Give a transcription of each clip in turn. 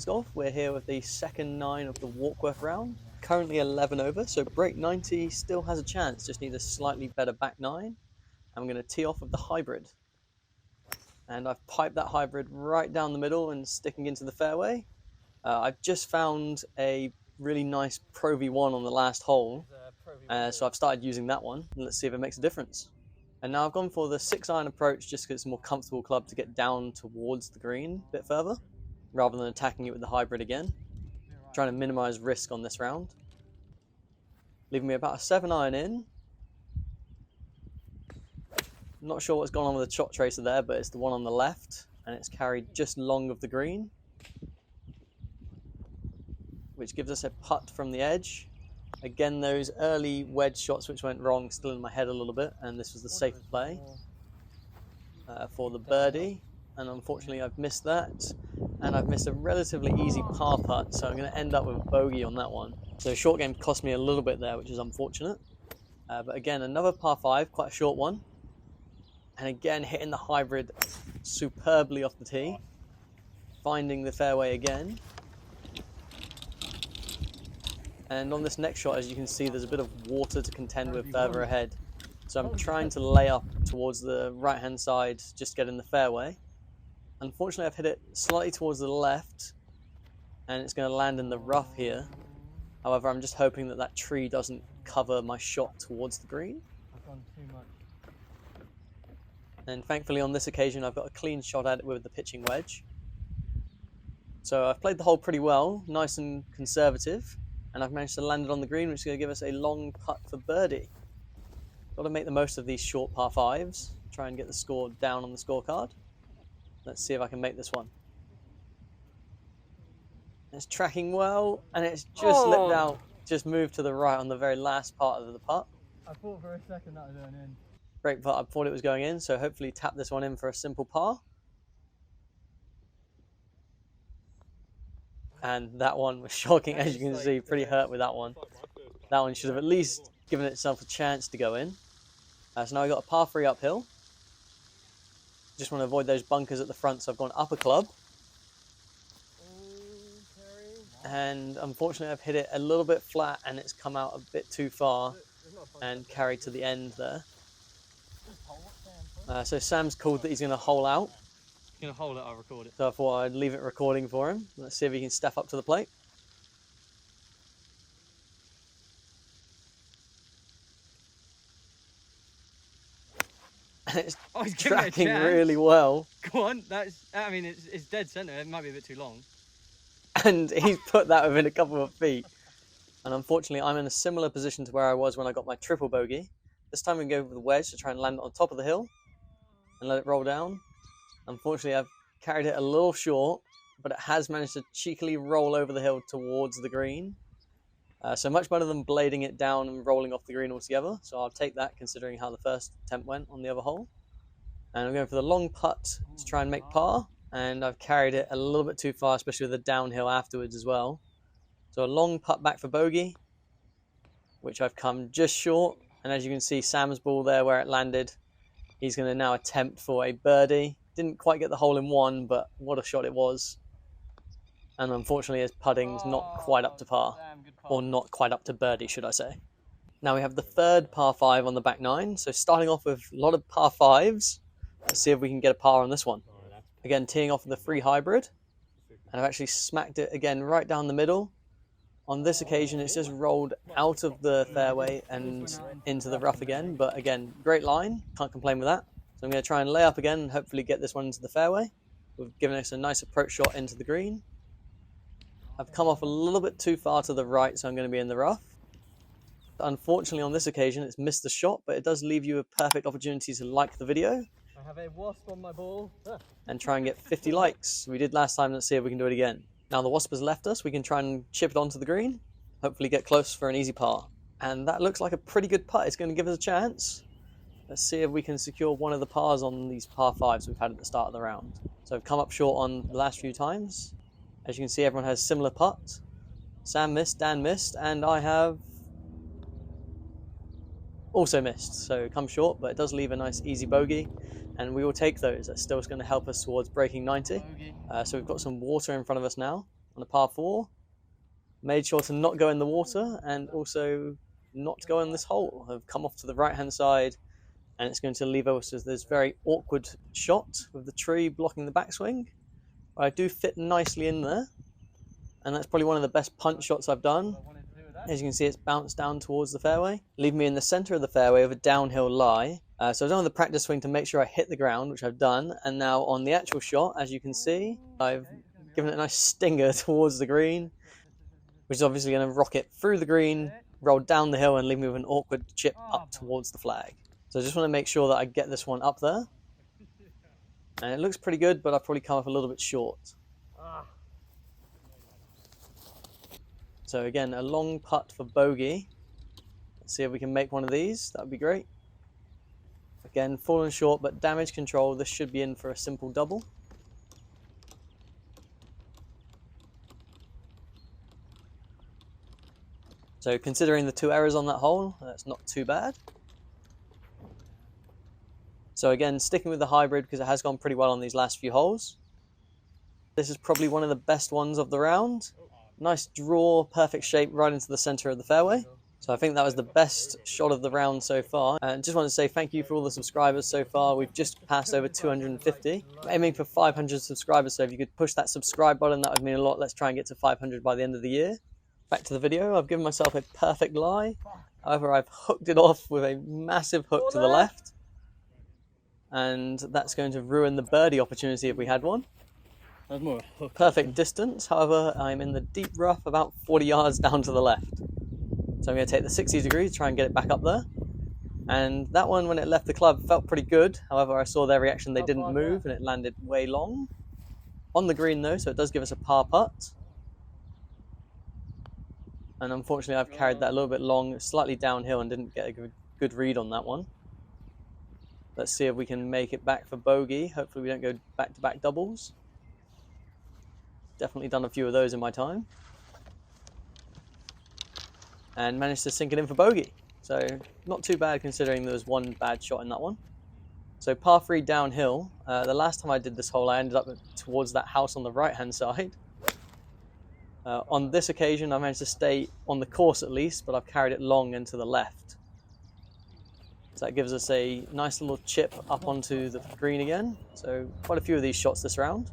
Boys Golf. We're here with the second 9 of the Warkworth round. Currently 11 over, so break 90 still has a chance, just need a slightly better back 9. I'm going to tee off with the hybrid. And I've piped that hybrid right down the middle and sticking into the fairway. I've just found a really nice Pro V1 on the last hole, so I've started using that one. Let's see if it makes a difference. And now I've gone for the 6-iron approach just because it's a more comfortable club to get down towards the green a bit further, rather than attacking it with the hybrid again. Trying to minimise risk on this round. Leaving me about a 7-iron in. Not sure what's gone on with the shot tracer there, but it's the one on the left, and it's carried just long of the green, which gives us a putt from the edge. Again, those early wedge shots which went wrong still in my head a little bit, and this was the safe play for the birdie. And unfortunately I've missed that, and I've missed a relatively easy par putt, so I'm going to end up with a bogey on that one. So short game cost me a little bit there, which is unfortunate. But again, another par 5, quite a short one. And again, hitting the hybrid superbly off the tee. Finding the fairway again. And on this next shot, as you can see, there's a bit of water to contend with further ahead. So I'm trying to lay up towards the right-hand side, just get in the fairway. Unfortunately, I've hit it slightly towards the left, and it's going to land in the rough here. However, I'm just hoping that that tree doesn't cover my shot towards the green. I've gone too much. And thankfully on this occasion, I've got a clean shot at it with the pitching wedge. So I've played the hole pretty well, nice and conservative. And I've managed to land it on the green, which is going to give us a long putt for birdie. Got to make the most of these short par 5s. Try and get the score down on the scorecard. Let's see if I can make this one. It's tracking well, and it's just slipped out. Just moved to the right on the very last part of the putt. I thought for a second that was going in. Great putt, I thought it was going in, so hopefully tap this one in for a simple par. And that one was shocking, as you can see, pretty hurt with that one. That one should have at least given itself a chance to go in. So now I've got a par 3 uphill. Just want to avoid those bunkers at the front, so I've gone upper club. And unfortunately I've hit it a little bit flat and it's come out a bit too far and carried to the end there. So Sam's called that he's going to hole out. Going to hold it, I'll record it. So I thought I'd leave it recording for him. Let's see if he can step up to the plate. And it's tracking really well. Go on, I mean, it's dead centre, it might be a bit too long. And he's put that within a couple of feet. And unfortunately, I'm in a similar position to where I was when I got my triple bogey. This time we can go with the wedge to try and land it on top of the hill and let it roll down. Unfortunately, I've carried it a little short, but it has managed to cheekily roll over the hill towards the green. So much better than blading it down and rolling off the green altogether. So I'll take that, considering how the first attempt went on the other hole. And I'm going for the long putt to try and make par. And I've carried it a little bit too far, especially with the downhill afterwards as well. So a long putt back for bogey, which I've come just short. And as you can see, Sam's ball there where it landed, he's going to now attempt for a birdie. Didn't quite get the hole in one, but what a shot it was. And unfortunately his putting's not quite up to par, or not quite up to birdie, should I say. Now we have the third par 5 on the back 9. So starting off with a lot of par 5s. Let's see if we can get a par on this one. Again, teeing off with the free hybrid. And I've actually smacked it again right down the middle. On this occasion, it's just rolled out of the fairway and into the rough again. But again, great line. Can't complain with that. So I'm going to try and lay up again and hopefully get this one into the fairway. We've given us a nice approach shot into the green. I've come off a little bit too far to the right, so I'm going to be in the rough. Unfortunately, on this occasion, it's missed the shot, but it does leave you a perfect opportunity to like the video. I have a wasp on my ball. And try and get 50 likes. We did last time, let's see if we can do it again. Now the wasp has left us, we can try and chip it onto the green. Hopefully get close for an easy par. And that looks like a pretty good putt. It's going to give us a chance. Let's see if we can secure one of the pars on these par 5s we've had at the start of the round. So I've come up short on the last few times. As you can see, everyone has similar putts. Sam missed, Dan missed, and I have also missed. So come short, but it does leave a nice easy bogey. And we will take those. That's still going to help us towards breaking 90. So we've got some water in front of us now. on a par 4. Made sure to not go in the water and also not go in this hole. I've come off to the right hand side, and it's going to leave us with this very awkward shot with the tree blocking the backswing. I do fit nicely in there, and that's probably one of the best punch shots I've done. As you can see, it's bounced down towards the fairway, leaving me in the center of the fairway with a downhill lie. So I've done the practice swing to make sure I hit the ground, which I've done, and now on the actual shot, as you can see, I've given it a nice stinger towards the green, which is obviously going to rocket through the green, roll down the hill, and leave me with an awkward chip up towards the flag. So I just want to make sure that I get this one up there. And it looks pretty good, but I've probably come up a little bit short. So again, a long putt for bogey. Let's see if we can make one of these. That would be great. Again, falling short, but damage control. This should be in for a simple double. So considering the 2 errors on that hole, that's not too bad. So again, sticking with the hybrid because it has gone pretty well on these last few holes. This is probably one of the best ones of the round. Nice draw, perfect shape right into the center of the fairway. So I think that was the best shot of the round so far. And just want to say thank you for all the subscribers so far. We've just passed over 250. I'm aiming for 500 subscribers, so if you could push that subscribe button, that would mean a lot. Let's try and get to 500 by the end of the year. Back to the video. I've given myself a perfect lie. However, I've hooked it off with a massive hook to the left. And that's going to ruin the birdie opportunity if we had one. Perfect distance, however, I'm in the deep rough about 40 yards down to the left. So I'm going to take the 60 degrees, try and get it back up there. And that one, when it left the club, felt pretty good. However, I saw their reaction, they didn't move, and it landed way long. On the green though, so it does give us a par putt. And unfortunately, I've carried that a little bit long, slightly downhill, and didn't get a good read on that one. Let's see if we can make it back for bogey. Hopefully we don't go back-to-back doubles. Definitely done a few of those in my time. And managed to sink it in for bogey. So not too bad considering there was one bad shot in that one. So par 3 downhill. The last time I did this hole, I ended up towards that house on the right-hand side. On this occasion, I managed to stay on the course at least, but I've carried it long and to the left. So that gives us a nice little chip up onto the green again. So quite a few of these shots this round.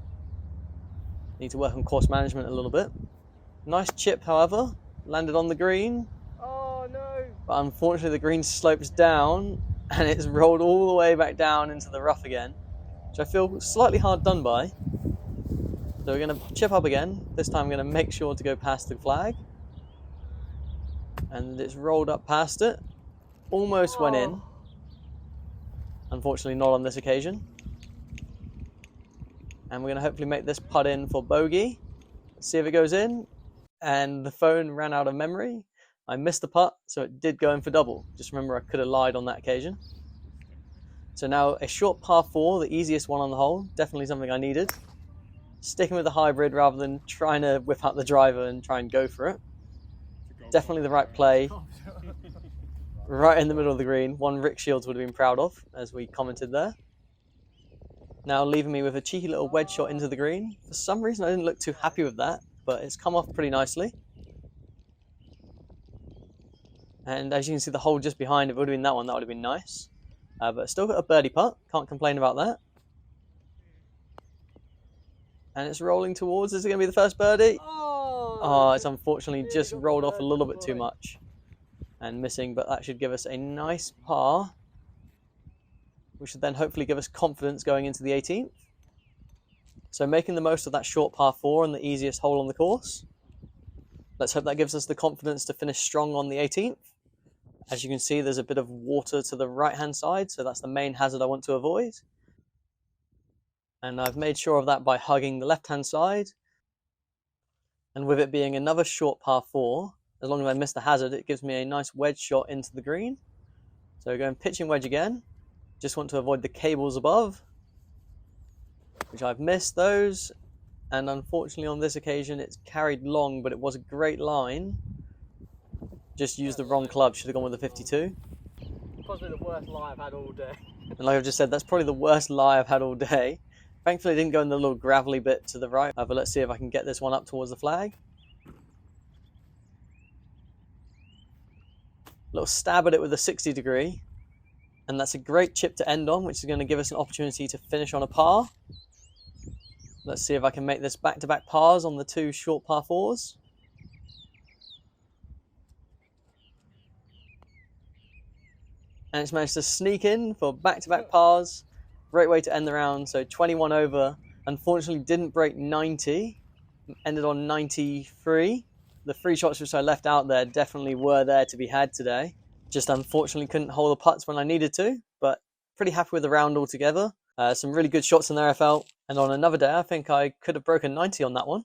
Need to work on course management a little bit. Nice chip, however, landed on the green. Oh no! But unfortunately the green slopes down and it's rolled all the way back down into the rough again, which I feel slightly hard done by. So we're going to chip up again. This time I'm going to make sure to go past the flag. And it's rolled up past it. Almost went in. Unfortunately not on this occasion. And we're going to hopefully make this putt in for bogey. Let's see if it goes in. And the phone ran out of memory. I missed the putt, so it did go in for double. Just remember I could have lied on that occasion. So now a short par 4, the easiest one on the hole. Definitely something I needed. Sticking with the hybrid rather than trying to whip out the driver and try and go for it. Definitely the right play. Right in the middle of the green. One Rick Shields would have been proud of, as we commented there. Now leaving me with a cheeky little wedge shot into the green. For some reason I didn't look too happy with that, but it's come off pretty nicely. And as you can see, the hole just behind, if it would have been that one, that would have been nice. But still got a birdie putt, can't complain about that. And it's rolling towards, is it going to be the first birdie? Oh, it's unfortunately just rolled off a little bit too much. And missing, but that should give us a nice par. Which should then hopefully give us confidence going into the 18th. So making the most of that short par 4 and the easiest hole on the course. Let's hope that gives us the confidence to finish strong on the 18th. As you can see, there's a bit of water to the right-hand side, so that's the main hazard I want to avoid. And I've made sure of that by hugging the left-hand side. And with it being another short par 4, as long as I miss the hazard, it gives me a nice wedge shot into the green. So going pitching wedge again. Just want to avoid the cables above, which I've missed those. And unfortunately on this occasion it's carried long, but it was a great line. Just used the wrong club, should have gone with the 52. Possibly the worst lie I've had all day. And like I've just said, that's probably the worst lie I've had all day. Thankfully, I didn't go in the little gravelly bit to the right, but let's see if I can get this one up towards the flag. Little stab at it with a 60 degree. And that's a great chip to end on, which is going to give us an opportunity to finish on a par. Let's see if I can make this back-to-back pars on the 2 short par 4s. And it's managed to sneak in for back-to-back pars. Great way to end the round. So 21 over. Unfortunately, didn't break 90. Ended on 93. The 3 shots which I left out there definitely were there to be had today. Just unfortunately couldn't hold the putts when I needed to, but pretty happy with the round altogether. Some really good shots in there I felt. And on another day, I think I could have broken 90 on that one.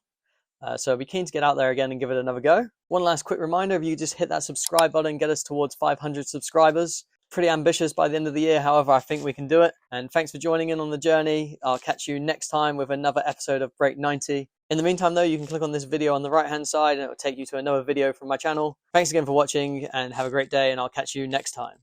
So I'll be keen to get out there again and give it another go. One last quick reminder, if you just hit that subscribe button, get us towards 500 subscribers. Pretty ambitious by the end of the year, however, I think we can do it. And thanks for joining in on the journey. I'll catch you next time with another episode of Break 90. In the meantime, though, you can click on this video on the right-hand side and it will take you to another video from my channel. Thanks again for watching and have a great day, and I'll catch you next time.